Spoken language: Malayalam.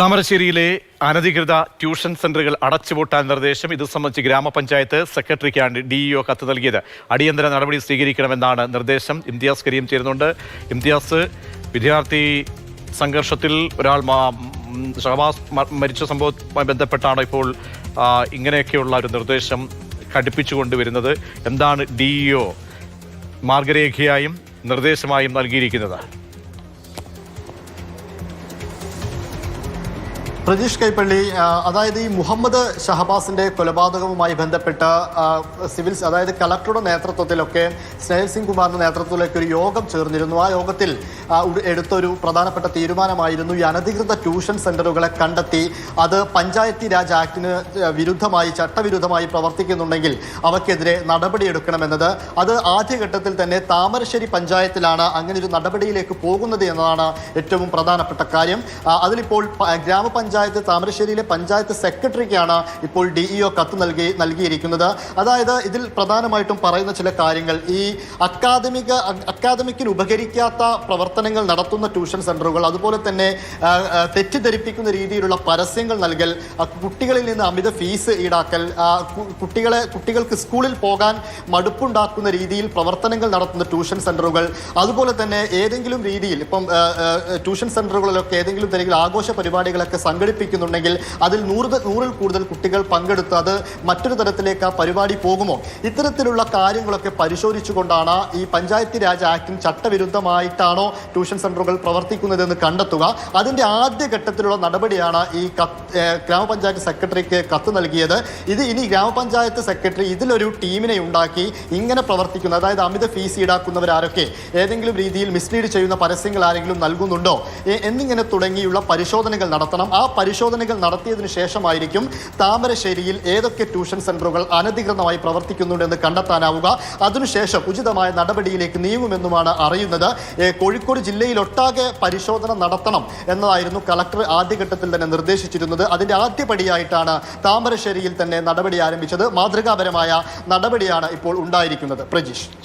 താമരശ്ശേരിയിലെ അനധികൃത ട്യൂഷൻ സെന്ററുകൾ അടച്ചുപൂട്ടാൻ നിർദ്ദേശം. ഇത് സംബന്ധിച്ച് ഗ്രാമപഞ്ചായത്ത് സെക്രട്ടറിക്കാണ് DEO കത്ത് നൽകിയത്. അടിയന്തര നടപടി സ്വീകരിക്കണമെന്നാണ് നിർദ്ദേശം. ഇംതിയാസ് കരീം ചേരുന്നുണ്ട്. ഇംതിയാസ്, വിദ്യാർത്ഥി സംഘർഷത്തിൽ ഒരാൾ ഷഹബാസ് മരിച്ച സംഭവവുമായി ബന്ധപ്പെട്ടാണ് ഇപ്പോൾ ഇങ്ങനെയൊക്കെയുള്ള ഒരു നിർദ്ദേശം ഘടിപ്പിച്ചുകൊണ്ടുവരുന്നത്. എന്താണ് DEO മാർഗരേഖയായും നിർദ്ദേശമായും നൽകിയിരിക്കുന്നത്? പ്രജീഷ് കൈപ്പള്ളി, അതായത് ഈ മുഹമ്മദ് ഷഹബാസിന്റെ കൊലപാതകവുമായി ബന്ധപ്പെട്ട സിവിൽസ്, അതായത് കളക്ടറുടെ നേതൃത്വത്തിലൊക്കെ സ്നേഹൽ സിംഗ് കുമാറിന്റെ നേതൃത്വത്തിലൊക്കെ ഒരു യോഗം ചേർന്നിരുന്നു. ആ യോഗത്തിൽ എടുത്തൊരു പ്രധാനപ്പെട്ട തീരുമാനമായിരുന്നു ഈ അനധികൃത ട്യൂഷൻ സെന്ററുകളെ കണ്ടെത്തി അത് പഞ്ചായത്തി രാജ് ആക്ടിന് വിരുദ്ധമായി, ചട്ടവിരുദ്ധമായി പ്രവർത്തിക്കുന്നുണ്ടെങ്കിൽ അവയ്ക്കെതിരെ നടപടിയെടുക്കണമെന്നത്. അത് ആദ്യഘട്ടത്തിൽ തന്നെ താമരശ്ശേരി പഞ്ചായത്തിലാണ് അങ്ങനെ ഒരു നടപടിയിലേക്ക് പോകുന്നത് എന്നതാണ് ഏറ്റവും പ്രധാനപ്പെട്ട കാര്യം. അതിലിപ്പോൾ ഗ്രാമപഞ്ചായത്ത് താമരശ്ശേരിയിലെ പഞ്ചായത്ത് സെക്രട്ടറിക്കാണ് ഇപ്പോൾ DEO കത്ത് നൽകിയിരിക്കുന്നത്. അതായത് ഇതിൽ പ്രധാനമായിട്ടും പറയുന്ന ചില കാര്യങ്ങൾ, ഈ അക്കാദമിക്കിന് ഉപകരിക്കാത്ത പ്രവർത്തനങ്ങൾ നടത്തുന്ന ട്യൂഷൻ സെന്ററുകൾ, അതുപോലെ തന്നെ തെറ്റിദ്ധരിപ്പിക്കുന്ന രീതിയിലുള്ള പരസ്യങ്ങൾ നൽകൽ, കുട്ടികളിൽ നിന്ന് അമിത ഫീസ് ഈടാക്കൽ, കുട്ടികൾക്ക് സ്കൂളിൽ പോകാൻ മടുപ്പുണ്ടാക്കുന്ന രീതിയിൽ പ്രവർത്തനങ്ങൾ നടത്തുന്ന ട്യൂഷൻ സെന്ററുകൾ, അതുപോലെ തന്നെ ഏതെങ്കിലും രീതിയിൽ ഇപ്പം ട്യൂഷൻ സെന്ററുകളിലൊക്കെ ഏതെങ്കിലും തരത്തിൽ ആഘോഷ പരിപാടികളൊക്കെ സംഘടിപ്പിക്കുന്നുണ്ടെങ്കിൽ അതിൽ 100-ൽ കൂടുതൽ കുട്ടികൾ പങ്കെടുത്ത് അത് മറ്റൊരു തരത്തിലേക്ക് ആ പരിപാടി പോകുമോ? ഇത്തരത്തിലുള്ള കാര്യങ്ങളൊക്കെ പരിശോധിച്ചുകൊണ്ടാണ് ഈ പഞ്ചായത്തി രാജ് ആക്ടിന് ചട്ടവിരുദ്ധമായിട്ടാണോ ട്യൂഷൻ സെന്ററുകൾ പ്രവർത്തിക്കുന്നതെന്ന് കണ്ടെത്തുക. അതിന്റെ ആദ്യഘട്ടത്തിലുള്ള നടപടിയാണ് ഈ ഗ്രാമപഞ്ചായത്ത് സെക്രട്ടറിക്ക് കത്ത് നൽകിയത്. ഇത് ഇനി ഗ്രാമപഞ്ചായത്ത് സെക്രട്ടറി ഇതിലൊരു ടീമിനെ ഉണ്ടാക്കി ഇങ്ങനെ പ്രവർത്തിക്കുന്ന, അതായത് അമിത ഫീസ് ഈടാക്കുന്നവരാരൊക്കെ, ഏതെങ്കിലും രീതിയിൽ മിസ്ലീഡ് ചെയ്യുന്ന പരസ്യങ്ങൾ ആരെങ്കിലും നൽകുന്നുണ്ടോ എന്നിങ്ങനെ തുടങ്ങിയുള്ള പരിശോധനകൾ നടത്തണം. ആ പരിശോധനകൾ നടത്തിയതിനു ശേഷമായിരിക്കും താമരശ്ശേരിയിൽ ഏതൊക്കെ ട്യൂഷൻ സെന്ററുകൾ അനധികൃതമായി പ്രവർത്തിക്കുന്നുണ്ടെന്ന് കണ്ടെത്താനാവുക. അതിനുശേഷം ഉചിതമായ നടപടിയിലേക്ക് നീങ്ങുമെന്നുമാണ് അറിയുന്നത്. കോഴിക്കോട് ജില്ലയിലൊട്ടാകെ പരിശോധന നടത്തണം എന്നതായിരുന്നു കളക്ടർ ആദ്യഘട്ടത്തിൽ തന്നെ നിർദ്ദേശിച്ചിരുന്നത്. അതിന്റെ ആദ്യപടിയായിട്ടാണ് താമരശ്ശേരിയിൽ തന്നെ നടപടി ആരംഭിച്ചത്. മാതൃകാപരമായ നടപടിയാണ് ഇപ്പോൾ ഉണ്ടായിരിക്കുന്നത്. പ്രജീഷ്.